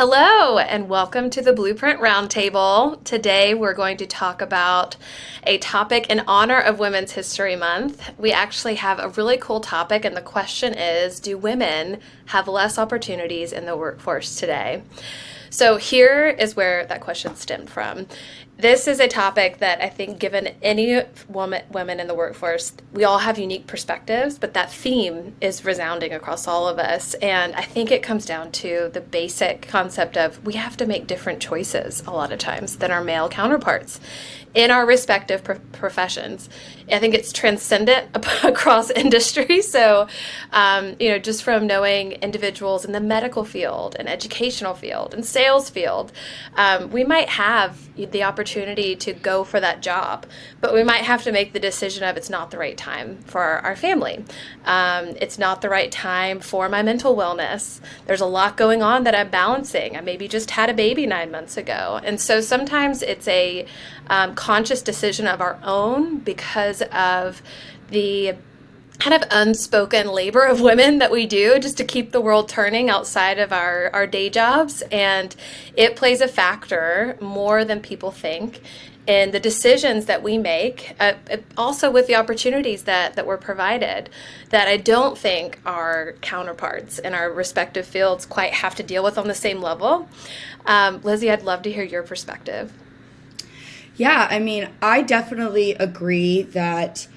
Hello, and welcome to the Blueprint Roundtable. Today, we're going to talk about a topic in honor of Women's History Month. We actually have a really cool topic, and the question is, do women have less opportunities in the workforce today? So here is where that question stemmed from. This is a topic that I think, given any women in the workforce, we all have unique perspectives, but that theme is resounding across all of us. And I think it comes down to the basic concept of we have to make different choices a lot of times than our male counterparts in our respective professions. I think it's transcendent across industries. So, just from knowing individuals in the medical field and educational field and sales field, we might have the opportunity to go for that job, but we might have to make the decision of it's not the right time for our family. It's not the right time for my mental wellness. There's a lot going on that I'm balancing. I maybe just had a baby 9 months ago. And so sometimes it's a conscious decision of our own because of the kind of unspoken labor of women that we do just to keep the world turning outside of our day jobs. And it plays a factor more than people think in the decisions that we make, also with the opportunities that we're provided, that I don't think our counterparts in our respective fields quite have to deal with on the same level. Lizzie, I'd love to hear your perspective. Yeah, I definitely agree that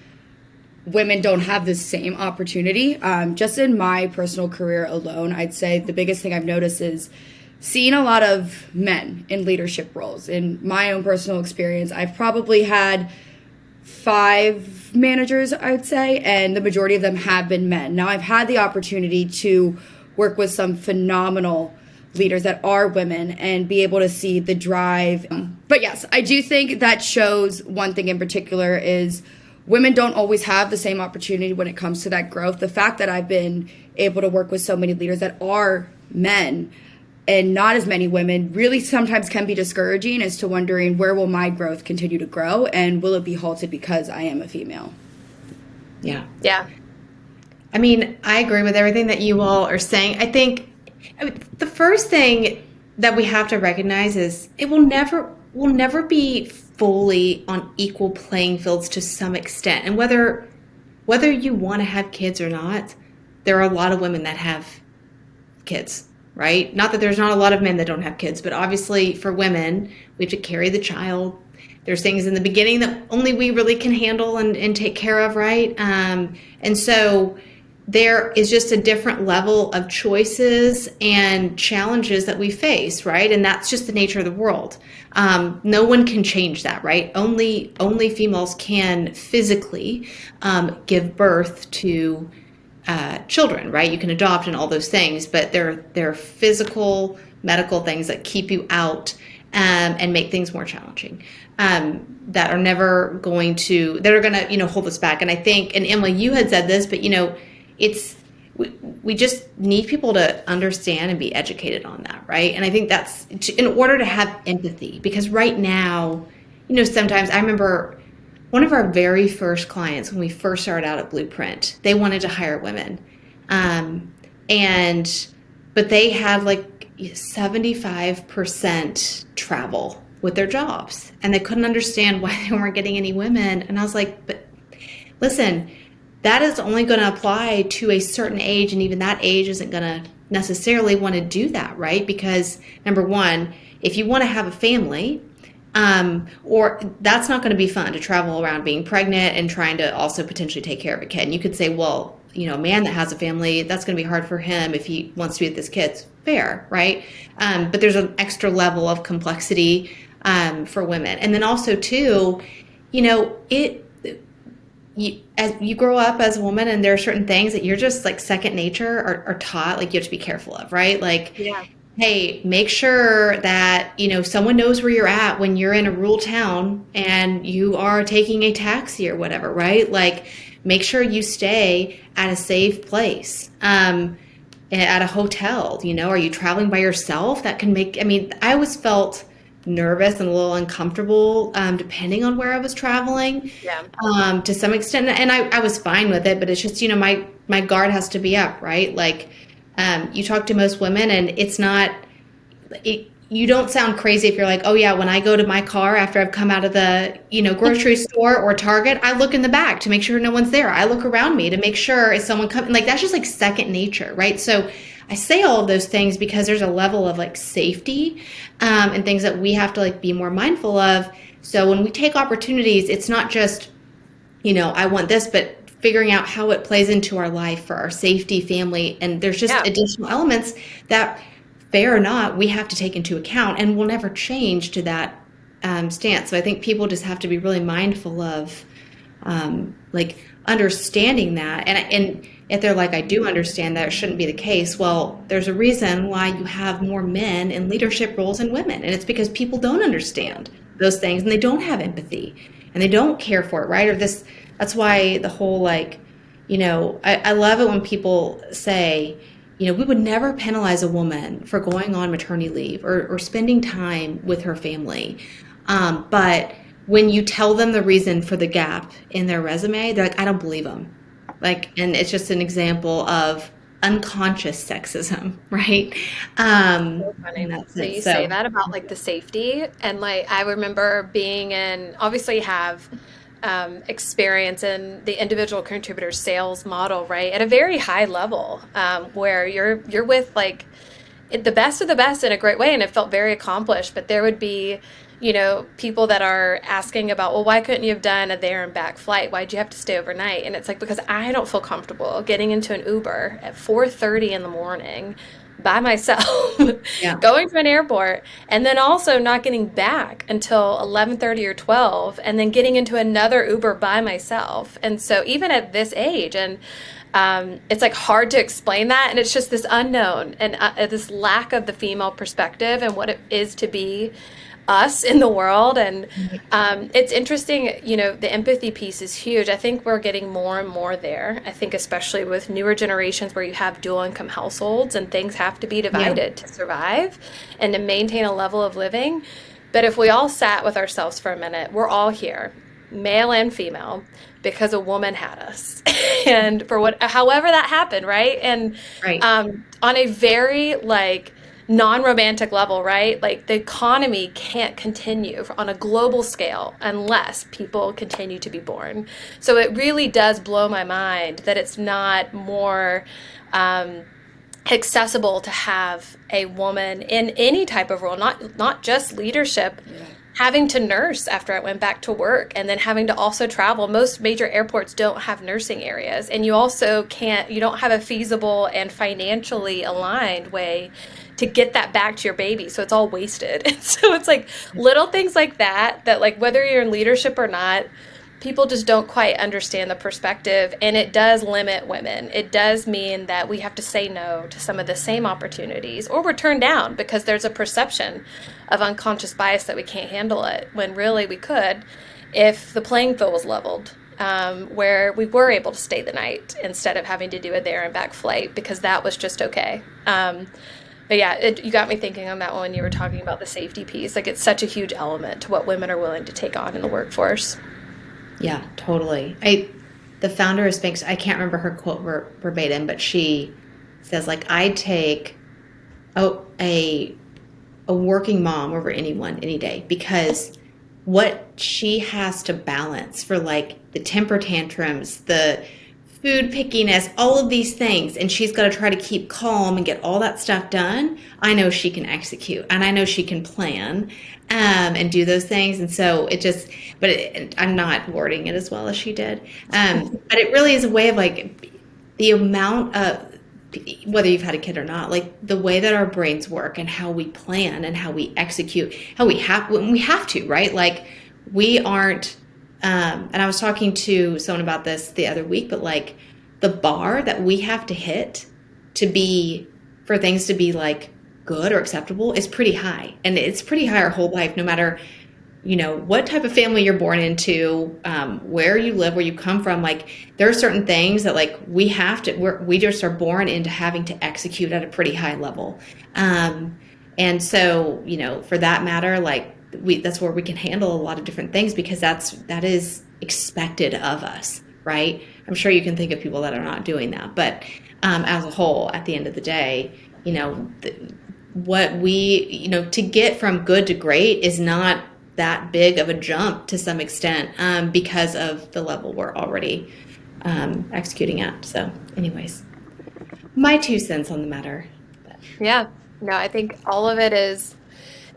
women don't have the same opportunity. Just in my personal career alone, I'd say the biggest thing I've noticed is seeing a lot of men in leadership roles. In my own personal experience, I've probably had 5 managers, I would say, and the majority of them have been men. Now, I've had the opportunity to work with some phenomenal leaders that are women and be able to see the drive. But yes, I do think that shows one thing in particular is women don't always have the same opportunity when it comes to that growth. The fact that I've been able to work with so many leaders that are men and not as many women really sometimes can be discouraging as to wondering where will my growth continue to grow and will it be halted because I am a female? Yeah. Yeah. I agree with everything that you all are saying. I think the first thing that we have to recognize is it will never be fully on equal playing fields to some extent. And whether you want to have kids or not, there are a lot of women that have kids, right? Not that there's not a lot of men that don't have kids, but obviously for women, we have to carry the child. There's things in the beginning that only we really can handle and take care of, right? And so there is just a different level of choices and challenges that we face, right? And that's just the nature of the world. No one can change that, right? Only females can physically give birth to children, right? You can adopt and all those things, but there are physical, medical things that keep you out and make things more challenging. That are never going to hold us back. And I think, and Emily, you had said this, but we just need people to understand and be educated on that, right? And I think that's in order to have empathy, because right now, sometimes I remember one of our very first clients when we first started out at Blueprint, they wanted to hire women, but they had like 75% travel with their jobs, and they couldn't understand why they weren't getting any women. And I was like, but listen, that is only going to apply to a certain age, and even that age isn't going to necessarily want to do that, right? Because number one, if you want to have a family, or that's not going to be fun to travel around being pregnant and trying to also potentially take care of a kid. And you could say, well, a man that has a family, that's going to be hard for him if he wants to be with his kids. Fair, right? But there's an extra level of complexity for women. And then also too, as you grow up as a woman, and there are certain things that you're just like second nature are taught, like you have to be careful of, right? Like, Yeah. Hey, make sure that, someone knows where you're at when you're in a rural town and you are taking a taxi or whatever, right? Like, make sure you stay at a safe place, at a hotel, are you traveling by yourself? That can make, I always felt nervous and a little uncomfortable, depending on where I was traveling, to some extent. And I was fine with it, but it's just, my guard has to be up, right? Like, you talk to most women and it's not, you don't sound crazy if you're like, oh yeah, when I go to my car after I've come out of the, grocery store or Target, I look in the back to make sure no one's there. I look around me to make sure is someone coming. Like that's just like second nature, right? So I say all of those things because there's a level of like safety and things that we have to like be more mindful of. So when we take opportunities, it's not just, I want this, but figuring out how it plays into our life for our safety, family, and there's just additional elements that, fair or not, we have to take into account, and we'll never change to that stance. So I think people just have to be really mindful of like understanding that. And if they're like, I do understand that it shouldn't be the case, well, there's a reason why you have more men in leadership roles than women. And it's because people don't understand those things and they don't have empathy and they don't care for it, right? That's why the whole like, I love it when people say, we would never penalize a woman for going on maternity leave or spending time with her family. But when you tell them the reason for the gap in their resume, they're like, I don't believe them. Like, and it's just an example of unconscious sexism, right? So funny. So you say that about like the safety, and like I remember obviously have experience in the individual contributor sales model, right, at a very high level, where you're with like the best of the best in a great way, and it felt very accomplished. But there would be, people that are asking about, well, why couldn't you have done a there and back flight? Why'd you have to stay overnight? And it's like, because I don't feel comfortable getting into an Uber at 4:30 in the morning by myself, going to an airport, and then also not getting back until 11:30 or 12, and then getting into another Uber by myself. And so even at this age, and it's like hard to explain that, and it's just this unknown and this lack of the female perspective and what it is to be us in the world. And it's interesting, the empathy piece is huge. I think we're getting more and more there. I think especially with newer generations where you have dual income households and things have to be divided to survive and to maintain a level of living. But if we all sat with ourselves for a minute, we're all here, male and female, because a woman had us and for however that happened, right? And on a very like non-romantic level, right? Like the economy can't continue on a global scale unless people continue to be born. So it really does blow my mind that it's not more accessible to have a woman in any type of role, not just leadership, having to nurse after I went back to work and then having to also travel. Most major airports don't have nursing areas, and you also you don't have a feasible and financially aligned way to get that back to your baby. So it's all wasted. And so it's like little things like that like whether you're in leadership or not, people just don't quite understand the perspective, and it does limit women. It does mean that we have to say no to some of the same opportunities, or we're turned down because there's a perception of unconscious bias that we can't handle it, when really we could if the playing field was leveled, where we were able to stay the night instead of having to do a there and back flight because that was just okay. But yeah, you got me thinking on that one when you were talking about the safety piece. Like it's such a huge element to what women are willing to take on in the workforce. Yeah, totally. The founder of Spanx, I can't remember her quote verbatim, but she says like, I'd take a working mom over anyone any day, because what she has to balance for like the temper tantrums, the food pickiness, all of these things, and she's got to try to keep calm and get all that stuff done. I know she can execute, and I know she can plan and do those things. And so I'm not wording it as well as she did. But it really is a way of like the amount of, whether you've had a kid or not, like the way that our brains work and how we plan and how we execute, when we have to, right? Like we aren't, and I was talking to someone about this the other week, but like the bar that we have to hit for things to be like good or acceptable is pretty high. And it's pretty high our whole life, no matter, what type of family you're born into, where you live, where you come from. Like there are certain things that like we just are born into having to execute at a pretty high level. And so, for that matter, like that's where we can handle a lot of different things, because that is expected of us, right? I'm sure you can think of people that are not doing that, but as a whole, at the end of the day, what we, to get from good to great is not that big of a jump to some extent, because of the level we're already executing at. So anyways, my 2 cents on the matter. Yeah. No, I think all of it is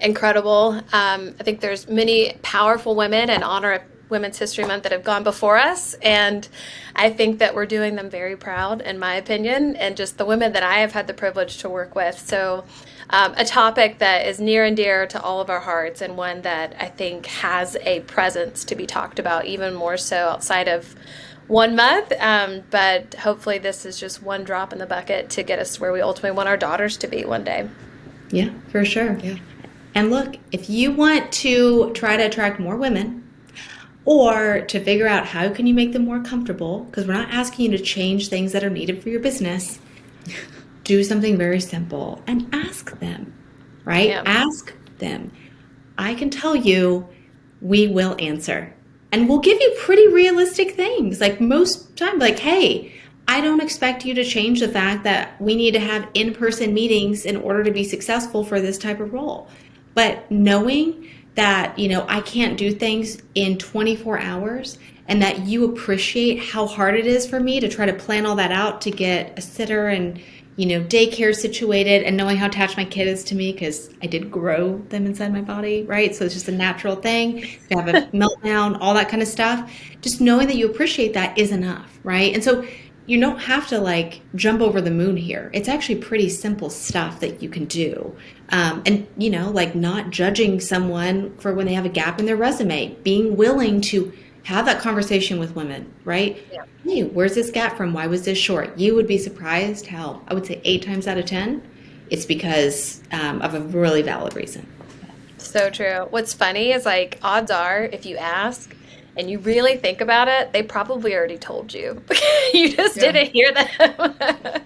incredible. I think there's many powerful women in honor of Women's History Month that have gone before us, and I think that we're doing them very proud, in my opinion, and just the women that I have had the privilege to work with. So, a topic that is near and dear to all of our hearts, and one that I think has a presence to be talked about even more so outside of 1 month. But hopefully, this is just one drop in the bucket to get us where we ultimately want our daughters to be one day. Yeah, for sure. Yeah. And look, if you want to try to attract more women, or to figure out how can you make them more comfortable, because we're not asking you to change things that are needed for your business, do something very simple and ask them, right? Yeah. Ask them. I can tell you, we will answer. And we'll give you pretty realistic things. Like most time, like, hey, I don't expect you to change the fact that we need to have in-person meetings in order to be successful for this type of role. But knowing that, I can't do things in 24 hours, and that you appreciate how hard it is for me to try to plan all that out to get a sitter and, daycare situated, and knowing how attached my kid is to me because I did grow them inside my body, right? So it's just a natural thing. You have a meltdown, all that kind of stuff. Just knowing that you appreciate that is enough, right? And so you don't have to jump over the moon here. It's actually pretty simple stuff that you can do. And, not judging someone for when they have a gap in their resume, being willing to have that conversation with women, right? Yeah. Hey, where's this gap from? Why was this short? You would be surprised how, I would say 8 times out of 10, it's because of a really valid reason. So true. What's funny is odds are if you ask and you really think about it, they probably already told you. You just didn't hear them.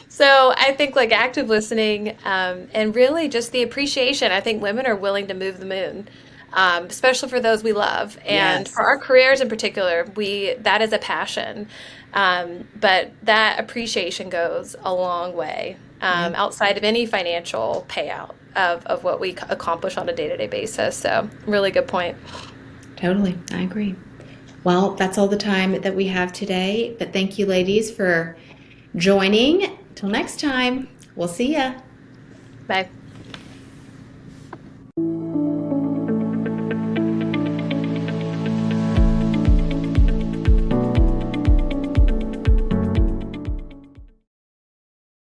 So I think active listening, and really just the appreciation. I think women are willing to move the moon, especially for those we love. And Yes. for our careers in particular, that is a passion. But that appreciation goes a long way, outside of any financial payout of what we accomplish on a day-to-day basis. So really good point. Totally. I agree. Well, that's all the time that we have today. But thank you, ladies, for joining. Till next time, we'll see ya. Bye.